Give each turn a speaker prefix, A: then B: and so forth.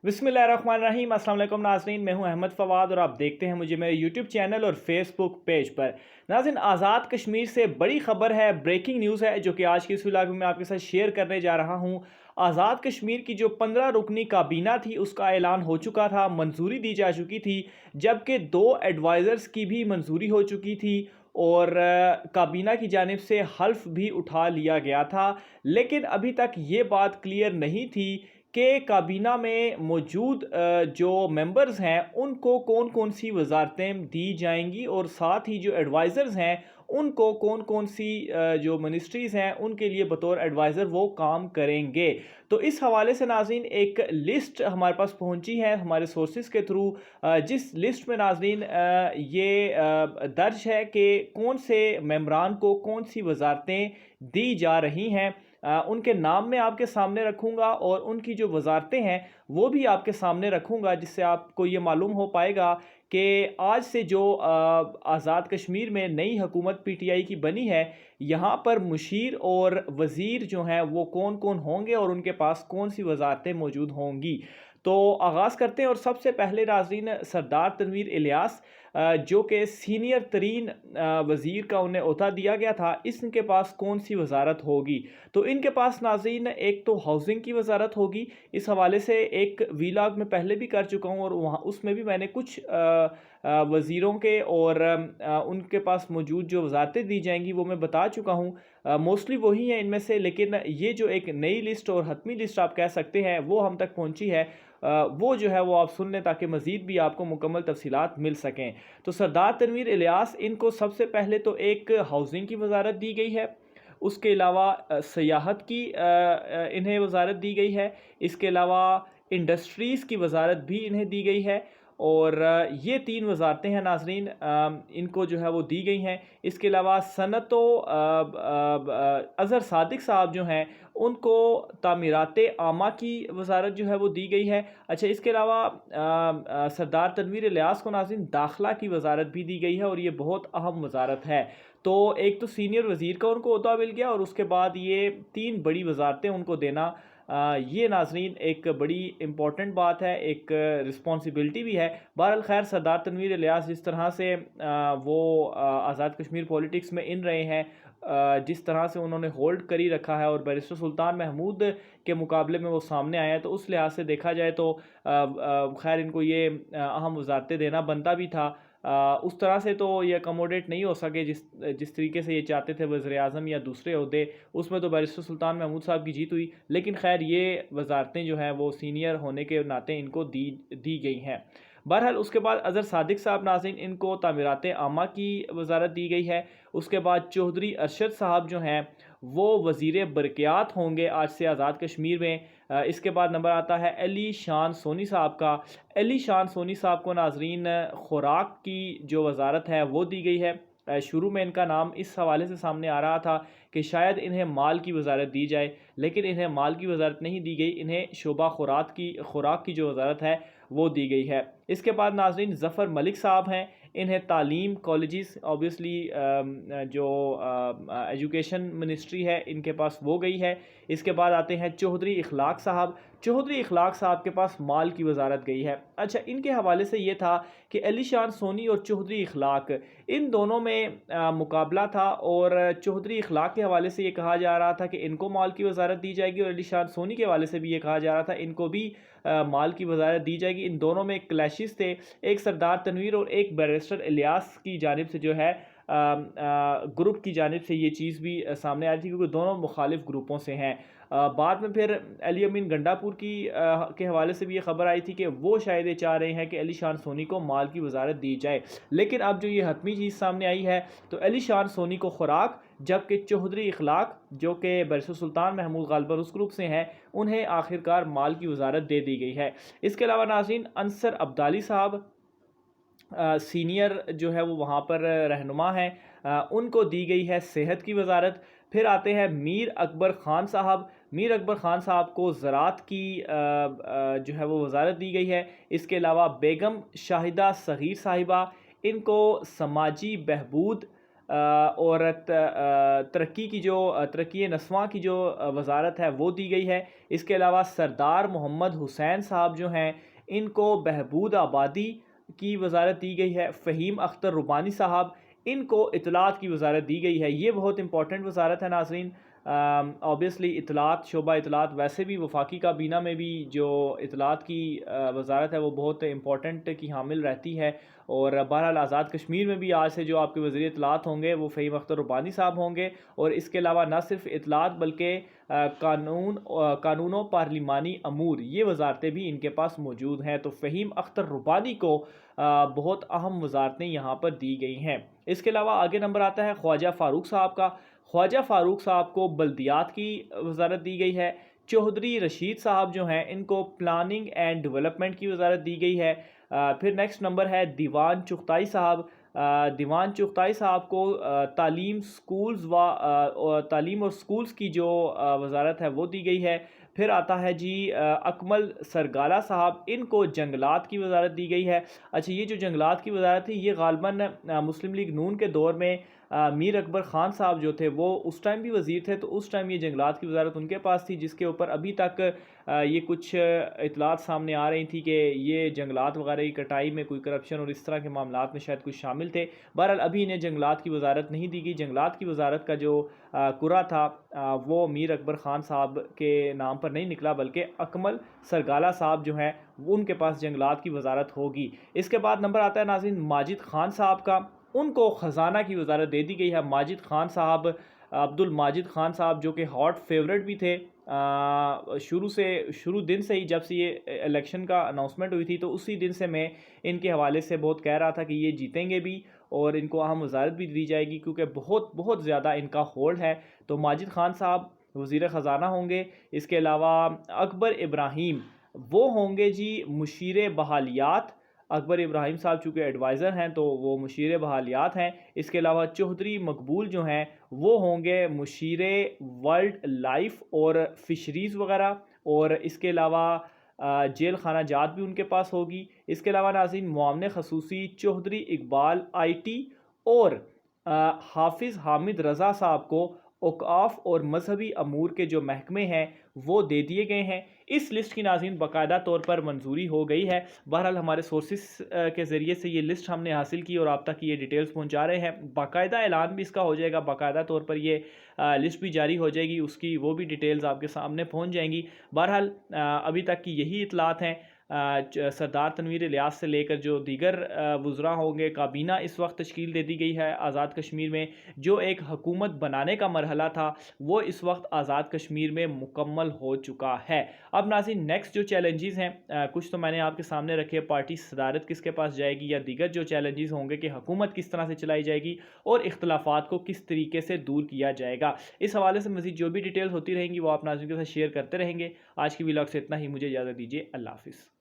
A: बिस्मिल्लाहिर्रहमानिर्रहीम। अस्सलाम वालेकुम नाज़रीन, मैं हूं अहमद फ़वाद और आप देखते हैं मुझे मेरे यूट्यूब चैनल और फेसबुक पेज पर। नाज़रीन, आज़ाद कश्मीर से बड़ी खबर है, ब्रेकिंग न्यूज़ है जो कि आज की इस व्लॉग में मैं आपके साथ शेयर करने जा रहा हूं। आज़ाद कश्मीर की जो 15 रुकनी काबीना थी उसका ऐलान हो चुका था, मंजूरी दी जा चुकी थी, जबकि 2 एडवाइज़र्स की भी मंजूरी हो चुकी थी और काबीना की जानिब से हल्फ भी उठा लिया गया था। लेकिन अभी तक ये बात क्लियर नहीं थी कि काबीना में मौजूद जो मेंबर्स हैं उनको कौन कौन सी वजारतें दी जाएंगी और साथ ही जो एडवाइज़र्स हैं उनको कौन कौन सी जो मिनिस्ट्रीज़ हैं उनके लिए बतौर एडवाइज़र वो काम करेंगे। तो इस हवाले से नाज़रीन एक लिस्ट हमारे पास पहुंची है हमारे सोर्सेज के थ्रू, जिस लिस्ट में नाज़रीन ये दर्ज है कि कौन से मेंबरान को कौन सी वजारतें दी जा रही हैं। उनके नाम मैं आपके सामने रखूंगा और उनकी जो वजारतें हैं वो भी आपके सामने रखूंगा, जिससे आपको ये मालूम हो पाएगा कि आज से जो आज़ाद कश्मीर में नई हुकूमत पीटीआई की बनी है, यहाँ पर मुशीर और वज़ीर जो हैं वो कौन कौन होंगे और उनके पास कौन सी वजारतें मौजूद होंगी। तो आगाज़ करते हैं और सबसे पहले नाज़रीन सरदार तनवीर इलियास, जो कि सीनियर तरीन वज़ीर का उन्हें ओहदा दिया गया था, इनके पास कौन सी वजारत होगी। तो इनके पास नाज़रीन एक तो हाउसिंग की वजारत होगी। इस हवाले से एक वीलॉग में पहले भी कर चुका हूँ और वहाँ उसमें भी मैंने कुछ वज़ीरों के और उनके पास मौजूद जो वजारतें दी जाएंगी वो मैं बता चुका हूँ। मोस्टली वही हैं इनमें से, लेकिन ये जो एक नई लिस्ट और हतमी लिस्ट आप कह सकते हैं वो हम तक पहुँची है, वो जो है वो आप सुन लें ताकि मज़ीद भी आपको मुकम्मल तफसीलात मिल सकें। तो सरदार तनवीर इलियास, इनको सबसे पहले तो एक हाउसिंग की वजारत दी गई है। उसके अलावा सियाहत की इन्हें वजारत दी गई है। इसके अलावा इंडस्ट्रीज़ की वजारत भी इन्हें दी गई है और ये 3 वजारतें हैं नाज़रीन, इनको जो है वो दी गई हैं। इसके अलावा सनत अज़हर सादिक साहब जो हैं उनको तामीरात आमा की वजारत जो है वो दी गई है। अच्छा, इसके अलावा सरदार तनवीर इलियास को नाज़रीन दाखिला की वजारत भी दी गई है और ये बहुत अहम वजारत है। तो एक तो सीनियर वज़ीर का उनको ओहदा मिल गया और उसके बाद ये 3 बड़ी वजारतें उनको देना, ये नाज़रीन एक बड़ी इम्पॉर्टेंट बात है, एक रिस्पॉन्सिबिलिटी भी है। बहरहाल खैर, सरदार तनवीर इलियास जिस तरह से वो आज़ाद कश्मीर पॉलिटिक्स में इन रहे हैं, जिस तरह से उन्होंने होल्ड करी रखा है और बैरिस्टर सुल्तान महमूद के मुकाबले में वो सामने आए हैं, तो उस लिहाज से देखा जाए तो खैर इनको ये अहम वजारतें देना बनता भी था। उस तरह से तो ये अकोमोडेट नहीं हो सके जिस जिस तरीके से ये चाहते थे वज़ीर आज़म या दूसरे ओहदे, उसमें तो बैरिस्टर सुल्तान महमूद साहब की जीत हुई। लेकिन खैर ये वजारतें जो हैं वो सीनियर होने के नाते इनको दी गई हैं। बहरहाल उसके बाद अज़हर सादिक साहब नाज़रीन, इनको तामीरात आमा की वजारत दी गई है। उसके बाद चौधरी अरशद साहब जो हैं वो वज़ीर बरक़ियात होंगे आज से आज़ाद कश्मीर में। इसके बाद नंबर आता है अली शान सोनी साहब का। अली शान सोनी साहब को नाज़रीन खुराक की जो वजारत है वो दी गई है। शुरू में इनका नाम इस हवाले से सामने आ रहा था कि शायद इन्हें माल की वजारत दी जाए, लेकिन इन्हें माल की वजारत नहीं दी गई, इन्हें शोबा खुराक की जो वजारत है वो दी गई है। इसके बाद नाज़रीन ज़फ़र मलिक साहब हैं, इन्हें तालीम कॉलेजेस ऑब्वियसली जो एजुकेशन मिनिस्ट्री है इनके पास वो गई है। इसके बाद आते हैं चौधरी इखलाक साहब। चौधरी इखलाक साहब के पास माल की वजारत गई है। अच्छा, इनके हवाले से ये था कि अली शान सोनी और चौधरी इखलाक, इन दोनों में मुकाबला था और चौधरी इखलाक के हवाले से ये कहा जा रहा था कि इनको माल की वजारत दी जाएगी और अली शान सोनी के हवाले से भी ये कहा जा रहा था इनको भी माल की वजारत दी जाएगी। इन दोनों में क्लैशेस थे, एक सरदार तनवीर और एक बैरिस्टर इलियास की जानिब से जो है ग्रुप की जानिब से ये चीज़ भी सामने आई थी, क्योंकि दोनों मुखालिफ ग्रुपों से हैं। बाद में फिर अली अमीन गंडापुर के हवाले से भी ये खबर आई थी कि वो शायद ये चाह रहे हैं कि अली शान सोनी को माल की वजारत दी जाए। लेकिन अब जो ये हतमी चीज़ सामने आई है तो अली शान सोनी को खुराक, जबकि चौधरी इखलाक जो कि बैरिस्टर सुल्तान महमूद गालिबन उस ग्रुप से हैं, उन्हें आखिरकार माल की वजारत दे दी गई है। इसके अलावा नाज़रीन अंसर अब्दाली साहब सीनियर जो है वो वहाँ पर रहनुमा हैं, उनको दी गई है सेहत की वजारत। फिर आते हैं मीर अकबर ख़ान साहब। मीर अकबर ख़ान साहब को ज़राअत की जो है वो वजारत दी गई है। इसके अलावा बेगम शाहिदा सग़ीर साहिबा, इनको समाजी बहबूद اور ترقی کی جو ترقی نسواں کی جو وزارت ہے وہ دی گئی ہے۔ اس کے علاوہ سردار محمد حسین صاحب جو ہیں ان کو بہبود آبادی کی وزارت دی گئی ہے۔ فہیم اختر ربانی صاحب ان کو اطلاعات کی وزارت دی گئی ہے۔ یہ بہت امپورٹنٹ وزارت ہے ناظرین۔ اوبیسلی اطلاعات، شعبہ اطلاعات ویسے بھی وفاقی کابینہ میں بھی جو اطلاعات کی وزارت ہے وہ بہت امپورٹنٹ کی حامل رہتی ہے، اور بہرحال آزاد کشمیر میں بھی آج سے جو آپ کے وزیر اطلاعات ہوں گے وہ فہیم اختر ربانی صاحب ہوں گے، اور اس کے علاوہ نہ صرف اطلاعات بلکہ قانون و پارلیمانی امور، یہ وزارتیں بھی ان کے پاس موجود ہیں۔ تو فہیم اختر ربانی کو بہت اہم وزارتیں یہاں پر دی گئی ہیں۔ اس کے علاوہ آگے نمبر آتا ہے خواجہ فاروق صاحب کا۔ خواجہ فاروق صاحب کو بلدیات کی وزارت دی گئی ہے۔ چودھری رشید صاحب جو ہیں ان کو پلاننگ اینڈ ڈیولپمنٹ کی وزارت دی گئی ہے۔ پھر نیکسٹ نمبر ہے دیوان چغتائی صاحب۔ دیوان چغتائی صاحب کو تعلیم اور سکولز کی جو وزارت ہے وہ دی گئی ہے۔ پھر آتا ہے جی اکمل سرگالہ صاحب، ان کو جنگلات کی وزارت دی گئی ہے۔ اچھا، یہ جو جنگلات کی وزارت تھی یہ غالباً مسلم لیگ نون کے دور میں میر اکبر خان صاحب جو تھے وہ اس ٹائم بھی وزیر تھے، تو اس ٹائم یہ جنگلات کی وزارت ان کے پاس تھی، جس کے اوپر ابھی تک یہ کچھ اطلاعات سامنے آ رہی تھی کہ یہ جنگلات وغیرہ کی کٹائی میں کوئی کرپشن اور اس طرح کے معاملات میں شاید کچھ شامل تھے۔ بہرحال ابھی انہیں جنگلات کی وزارت نہیں دی گئی۔ جنگلات کی وزارت کا جو کرا تھا وہ میر اکبر خان صاحب کے نام پر نہیں نکلا، بلکہ اکمل سرگالہ صاحب جو ہیں ان کے پاس جنگلات کی وزارت ہوگی۔ اس کے بعد نمبر آتا ہے ناظرین ماجد خان صاحب کا، ان کو خزانہ کی وزارت دے دی گئی ہے۔ ماجد خان صاحب، عبد الماجد خان صاحب جو کہ ہاٹ فیورٹ بھی تھے شروع دن سے ہی، جب سے یہ الیکشن کا اناؤنسمنٹ ہوئی تھی تو اسی دن سے میں ان کے حوالے سے بہت کہہ رہا تھا کہ یہ جیتیں گے بھی اور ان کو اہم وزارت بھی دی جائے گی، کیونکہ بہت زیادہ ان کا ہولڈ ہے۔ تو ماجد خان صاحب وزیر خزانہ ہوں گے۔ اس کے علاوہ اکبر ابراہیم وہ ہوں گے جی مشیر بحالیات۔ اکبر ابراہیم صاحب چونکہ ایڈوائزر ہیں تو وہ مشیر بحالیات ہیں۔ اس کے علاوہ چودھری مقبول جو ہیں وہ ہوں گے مشیر وائلڈ لائف اور فشریز وغیرہ، اور اس کے علاوہ جیل خانہ جات بھی ان کے پاس ہوگی۔ اس کے علاوہ ناظرین معاون خصوصی چودھری اقبال آئی ٹی اور حافظ حامد رضا صاحب کو اوقاف اور مذہبی امور کے جو محکمے ہیں وہ دے دیے گئے ہیں۔ اس لسٹ کی ناظرین باقاعدہ طور پر منظوری ہو گئی ہے۔ بہرحال ہمارے سورسز کے ذریعے سے یہ لسٹ ہم نے حاصل کی اور آپ تک یہ ڈیٹیلز پہنچا رہے ہیں۔ باقاعدہ اعلان بھی اس کا ہو جائے گا، باقاعدہ طور پر یہ لسٹ بھی جاری ہو جائے گی، اس کی وہ بھی ڈیٹیلز آپ کے سامنے پہنچ جائیں گی۔ بہرحال ابھی تک کی یہی اطلاعات ہیں۔ سردار تنویر الیاس سے لے کر جو دیگر وزراء ہوں گے، کابینہ اس وقت تشکیل دے دی گئی ہے آزاد کشمیر میں۔ جو ایک حکومت بنانے کا مرحلہ تھا وہ اس وقت آزاد کشمیر میں مکمل ہو چکا ہے۔ اب ناظرین نیکسٹ جو چیلنجز ہیں کچھ تو میں نے آپ کے سامنے رکھے، پارٹی صدارت کس کے پاس جائے گی، یا دیگر جو چیلنجز ہوں گے کہ حکومت کس طرح سے چلائی جائے گی اور اختلافات کو کس طریقے سے دور کیا جائے گا۔ اس حوالے سے مزید جو بھی ڈیٹیلز ہوتی رہیں گی وہ آپ ناظرین کے ساتھ شیئر کرتے رہیں گے۔ آج کی ولاگ سے اتنا ہی، مجھے اجازت دیجیے، اللہ حافظ۔